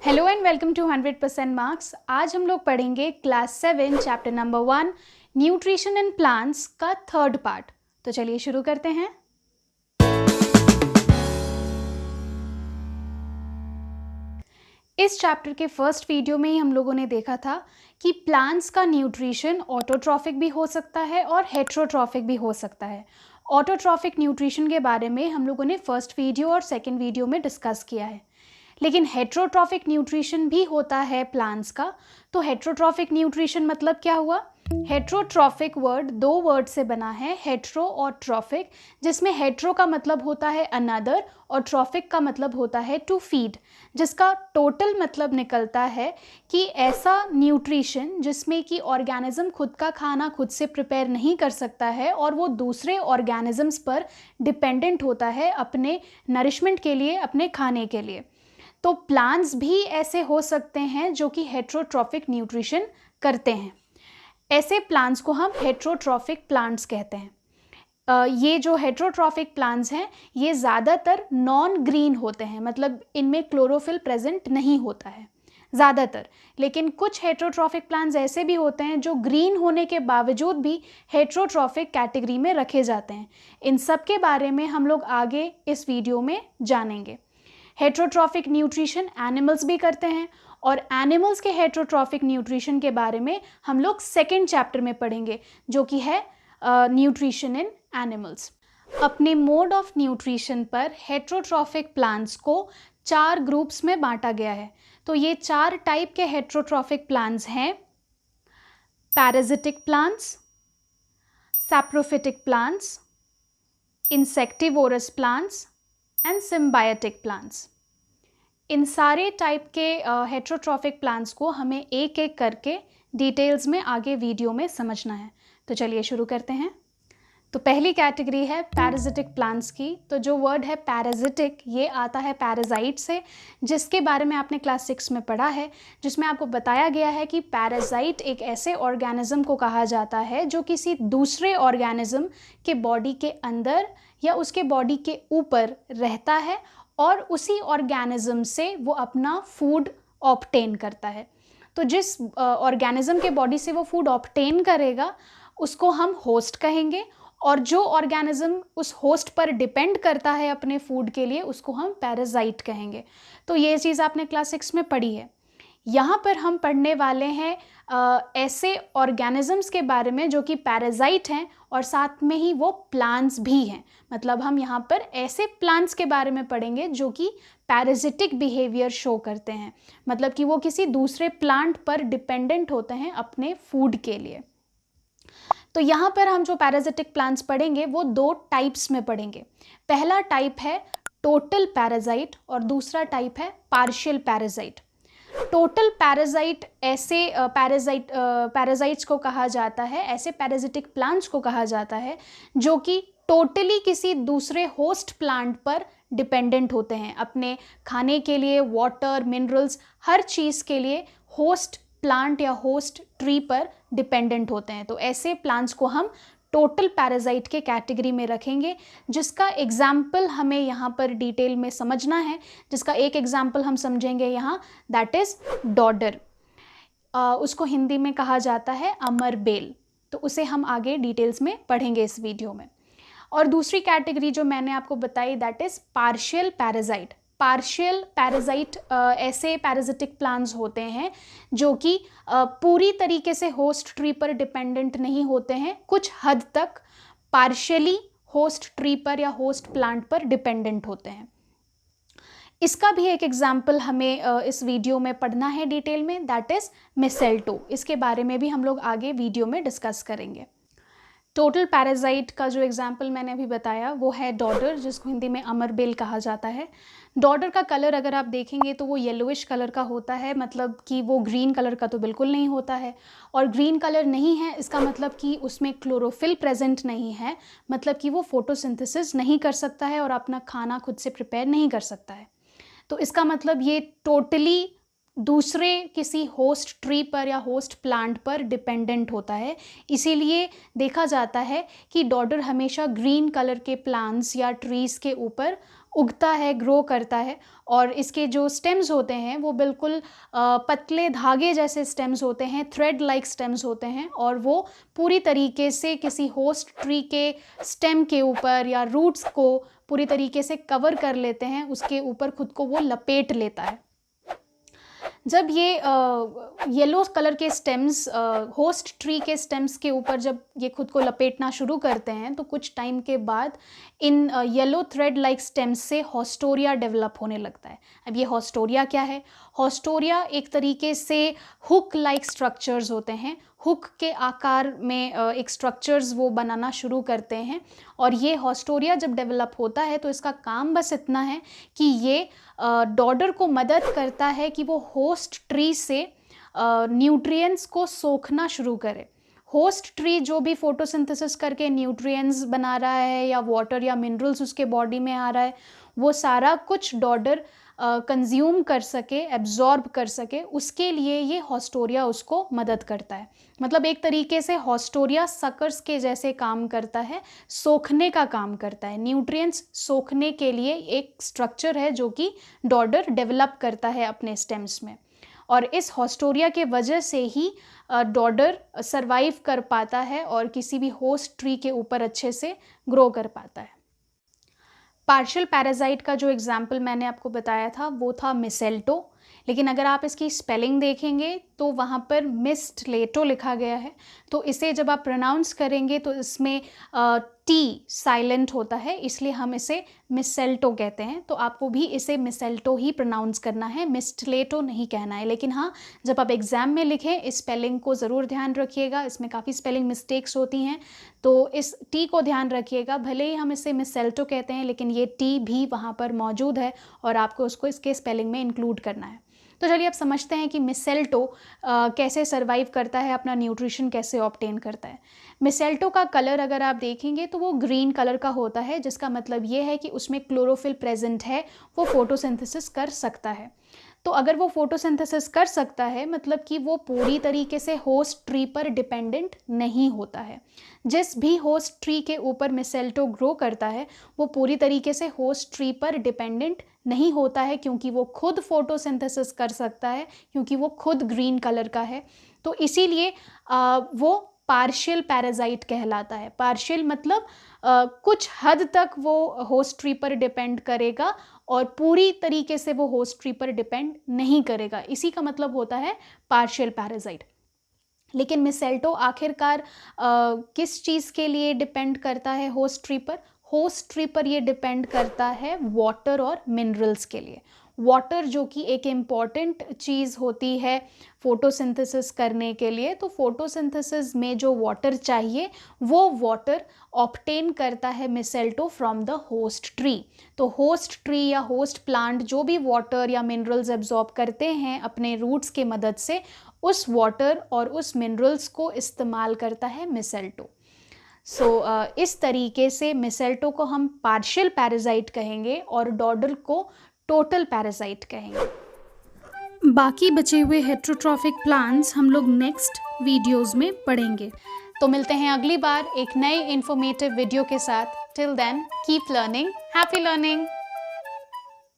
Hello and welcome to 100% marks. आज हम लोग पढ़ेंगे class 7 chapter number 1 nutrition in plants का थर्ड पार्ट। तो चलिए शुरू करते हैं। इस चैप्टर के फर्स्ट वीडियो में ही हम लोगों ने देखा था कि प्लांट्स का न्यूट्रिशन ऑटोट्रॉफिक भी हो सकता है और हेट्रोट्रॉफिक भी हो सकता है। ऑटोट्रॉफिक न्यूट्रिशन के बारे में हम लोगों ने फर्स्ट वीडियो और सेकेंड वीडियो में डिस्कस किया है, लेकिन हेट्रोट्रॉफिक न्यूट्रिशन भी होता है प्लांट्स का। तो हेट्रोट्रॉफिक न्यूट्रिशन मतलब क्या हुआ? हेट्रोट्रॉफिक वर्ड दो वर्ड से बना है, हेट्रो और ट्रॉफिक, जिसमें हेट्रो का मतलब होता है अनदर और ट्रॉफिक का मतलब होता है टू फीड, जिसका टोटल मतलब निकलता है कि ऐसा न्यूट्रिशन जिसमें कि ऑर्गेनिज्म खुद का खाना खुद से प्रिपेयर नहीं कर सकता है और वो दूसरे ऑर्गेनिजम्स पर डिपेंडेंट होता है अपने नरिशमेंट के लिए, अपने खाने के लिए। तो प्लांट्स भी ऐसे हो सकते हैं जो कि हेट्रोट्रॉफिक न्यूट्रिशन करते हैं। ऐसे प्लांट्स को हम हेट्रोट्रॉफिक प्लांट्स कहते हैं। ये जो हेट्रोट्रॉफिक प्लांट्स हैं ये ज़्यादातर नॉन ग्रीन होते हैं, मतलब इनमें क्लोरोफिल प्रेजेंट नहीं होता है ज़्यादातर। लेकिन कुछ हेट्रोट्रॉफिक प्लांट्स ऐसे भी होते हैं जो ग्रीन होने के बावजूद भी हेट्रोट्रॉफिक कैटेगरी में रखे जाते हैं। इन सब के बारे में हम लोग आगे इस वीडियो में जानेंगे। हेट्रोट्रॉफिक न्यूट्रिशन एनिमल्स भी करते हैं और एनिमल्स के हेट्रोट्रॉफिक न्यूट्रिशन के बारे में हम लोग सेकेंड चैप्टर में पढ़ेंगे, जो कि है न्यूट्रिशन इन एनिमल्स। अपने मोड ऑफ न्यूट्रिशन पर हेट्रोट्रॉफिक प्लांट्स को 4 ग्रुप्स में बांटा गया है। तो ये 4 टाइप के हेट्रोट्रॉफिक प्लांट्स हैं: parasitic plants, saprophytic plants, insectivorous plants and symbiotic plants. इन सारे टाइप के हेट्रोट्रॉफिक प्लांट्स को हमें एक एक करके डिटेल्स में आगे वीडियो में समझना है। तो चलिए शुरू करते हैं। तो पहली कैटेगरी है पैराजिटिक प्लांट्स की। तो जो वर्ड है पैराजिटिक, ये आता है पैराजाइट से, जिसके बारे में आपने क्लास 6 में पढ़ा है, जिसमें आपको बताया गया है कि पैराजाइट एक ऐसे ऑर्गेनिज्म को कहा जाता है जो किसी दूसरे ऑर्गेनिज्म के बॉडी के अंदर या उसके बॉडी के ऊपर रहता है और उसी ऑर्गेनिज्म से वो अपना फूड ऑब्टेन करता है। तो जिस ऑर्गेनिज्म के बॉडी से वो फूड ऑब्टेन करेगा उसको हम होस्ट कहेंगे, और जो ऑर्गेनिज्म उस होस्ट पर डिपेंड करता है अपने फूड के लिए उसको हम पैराजाइट कहेंगे। तो ये चीज़ आपने क्लास 6 में पढ़ी है। यहाँ पर हम पढ़ने वाले हैं ऐसे ऑर्गेनिजम्स के बारे में जो कि पैराजाइट हैं और साथ में ही वो प्लांट्स भी हैं। मतलब हम यहाँ पर ऐसे प्लांट्स के बारे में पढ़ेंगे जो कि पैराजिटिक बिहेवियर शो करते हैं, मतलब कि वो किसी दूसरे प्लांट पर डिपेंडेंट होते हैं अपने फूड के लिए। तो यहाँ पर हम जो पैराजिटिक प्लांट्स पढ़ेंगे वो 2 टाइप्स में पढ़ेंगे। पहला टाइप है टोटल पैराजाइट और दूसरा टाइप है पार्शियल पैराजाइट। टोटल पैराजाइट ऐसे पैराजाइट्स को कहा जाता है, ऐसे पैराजिटिक प्लांट्स को कहा जाता है जो कि टोटली किसी दूसरे होस्ट प्लांट पर डिपेंडेंट होते हैं अपने खाने के लिए, वाटर, मिनरल्स, हर चीज़ के लिए होस्ट प्लांट या होस्ट ट्री पर डिपेंडेंट होते हैं। तो ऐसे प्लांट्स को हम टोटल पैराजाइट के कैटेगरी में रखेंगे, जिसका एग्जाम्पल हमें यहाँ पर डिटेल में समझना है। जिसका एक एग्जाम्पल हम समझेंगे यहाँ, दैट इज़ डॉडर। उसको हिंदी में कहा जाता है अमर बेल। तो उसे हम आगे डिटेल्स में पढ़ेंगे इस वीडियो में। और दूसरी कैटेगरी जो मैंने आपको बताई दैट इज़ पार्शियल पैराजाइट। पार्शियल पैराजाइट ऐसे पैराजिटिक प्लांट्स होते हैं जो कि पूरी तरीके से होस्ट ट्री पर डिपेंडेंट नहीं होते हैं, कुछ हद तक पार्शियली होस्ट ट्री पर या होस्ट प्लांट पर डिपेंडेंट होते हैं। इसका भी एक एग्जाम्पल हमें इस वीडियो में पढ़ना है डिटेल में, दैट इज़ मिसेल्टो। इसके बारे में भी हम लोग आगे वीडियो में डिस्कस करेंगे। टोटल पैराजाइट का जो एग्जाम्पल मैंने अभी बताया वो है डॉडर, जिसको हिंदी में अमरबेल कहा जाता है। डॉडर का कलर अगर आप देखेंगे तो वो येलोइश कलर का होता है, मतलब कि वो ग्रीन कलर का तो बिल्कुल नहीं होता है। और ग्रीन कलर नहीं है इसका मतलब कि उसमें क्लोरोफिल प्रेजेंट नहीं है, मतलब कि वो फोटोसिंथेसिस नहीं कर सकता है और अपना खाना खुद से प्रिपेयर नहीं कर सकता है। तो इसका मतलब ये टोटली दूसरे किसी होस्ट ट्री पर या होस्ट प्लांट पर डिपेंडेंट होता है। इसीलिए देखा जाता है कि डॉडर हमेशा ग्रीन कलर के प्लांट्स या ट्रीज़ के ऊपर उगता है, ग्रो करता है और इसके जो स्टेम्स होते हैं वो बिल्कुल पतले धागे जैसे स्टेम्स होते हैं, थ्रेड लाइक स्टेम्स होते हैं और वो पूरी तरीके से किसी होस्ट ट्री के स्टेम के ऊपर या रूट्स को पूरी तरीके से कवर कर लेते हैं, उसके ऊपर खुद को वो लपेट लेता है। जब ये येलो कलर के स्टेम्स होस्ट ट्री के स्टेम्स के ऊपर जब ये खुद को लपेटना शुरू करते हैं तो कुछ टाइम के बाद in yellow thread like stems से हॉस्टोरिया डेवलप होने लगता है। अब ये हॉस्टोरिया क्या है? हॉस्टोरिया एक तरीके से हुक लाइक स्ट्रक्चर्स होते हैं, हुक के आकार में एक स्ट्रक्चर्स वो बनाना शुरू करते हैं और ये हॉस्टोरिया जब डेवलप होता है तो इसका काम बस इतना है कि ये डॉडर को मदद करता है कि वो होस्ट ट्री से न्यूट्रिएंट्स को सोखना शुरू करे। होस्ट ट्री जो भी फोटोसिंथेसिस करके न्यूट्रिएंट्स बना रहा है या वाटर या मिनरल्स उसके बॉडी में आ रहा है, वो सारा कुछ डॉडर कंज्यूम कर सके, एब्जॉर्ब कर सके, उसके लिए ये हॉस्टोरिया उसको मदद करता है। मतलब एक तरीके से हॉस्टोरिया सकर्स के जैसे काम करता है, सोखने का काम करता है। न्यूट्रिएंट्स सोखने के लिए एक स्ट्रक्चर है जो कि डॉडर डेवलप करता है अपने स्टेम्स में और इस हॉस्टोरिया के वजह से ही डॉडर सरवाइव कर पाता है और किसी भी होस्ट ट्री के ऊपर अच्छे से ग्रो कर पाता है। पार्शियल पैरासाइट का जो एग्जाम्पल मैंने आपको बताया था वो था मिसेल्टो, लेकिन अगर आप इसकी स्पेलिंग देखेंगे तो वहाँ पर मिस्टलेटो लिखा गया है। तो इसे जब आप प्रोनाउंस करेंगे तो इसमें टी साइलेंट होता है, इसलिए हम इसे मिसेल्टो कहते हैं। तो आपको भी इसे मिसेल्टो ही प्रोनाउंस करना है, मिस्टलेटो नहीं कहना है। लेकिन हाँ, जब आप एग्ज़ाम में लिखें इस स्पेलिंग को ज़रूर ध्यान रखिएगा, इसमें काफ़ी स्पेलिंग मिस्टेक्स होती हैं, तो इस टी को ध्यान रखिएगा। भले ही हम इसे मिसेल्टो कहते हैं लेकिन ये टी भी वहाँ पर मौजूद है और आपको उसको इसके स्पेलिंग में इंक्लूड करना है। तो चलिए अब समझते हैं कि मिसेल्टो कैसे सर्वाइव करता है, अपना न्यूट्रिशन कैसे ऑब्टेन करता है। मिसेल्टो का कलर अगर आप देखेंगे तो वो ग्रीन कलर का होता है, जिसका मतलब ये है कि उसमें क्लोरोफिल प्रेजेंट है, वो फोटोसिंथेसिस कर सकता है। तो अगर वो फोटोसिंथेसिस कर सकता है मतलब कि वो पूरी तरीके से होस्ट ट्री पर डिपेंडेंट नहीं होता है। जिस भी होस्ट ट्री के ऊपर मिसेल्टो ग्रो करता है वो पूरी तरीके से होस्ट ट्री पर डिपेंडेंट नहीं होता है, क्योंकि वो खुद फोटोसिंथेसिस कर सकता है, क्योंकि वो खुद ग्रीन कलर का है। तो इसीलिए वो पार्शियल पैरासाइट कहलाता है। पार्शियल मतलब कुछ हद तक वो होस्ट ट्री पर डिपेंड करेगा और पूरी तरीके से वो होस्ट ट्री पर डिपेंड नहीं करेगा, इसी का मतलब होता है पार्शियल पैरासाइट। लेकिन मिसेल्टो आखिरकार किस चीज़ के लिए डिपेंड करता है होस्ट ट्री पर? होस्ट ट्री पर ये डिपेंड करता है वाटर और मिनरल्स के लिए। वाटर जो कि एक इम्पॉर्टेंट चीज़ होती है फोटोसिंथेसिस करने के लिए, तो फोटोसिंथेसिस में जो वाटर चाहिए वो वाटर ऑब्टेन करता है मिसेल्टो फ्रॉम द होस्ट ट्री। तो होस्ट ट्री या होस्ट प्लांट जो भी वाटर या मिनरल्स एब्जॉर्ब करते हैं अपने रूट्स के मदद से, उस वाटर और उस मिनरल्स को इस्तेमाल करता है मिसेल्टो। इस तरीके से मिसेल्टो को हम पार्शियल पैरासाइट कहेंगे और डॉडर को टोटल पैरासाइट कहेंगे। बाकी बचे हुए हेट्रोट्रॉफिक प्लांट्स हम लोग नेक्स्ट वीडियोस में पढ़ेंगे। तो मिलते हैं अगली बार एक नए इंफॉर्मेटिव वीडियो के साथ। Till then keep learning, happy learning.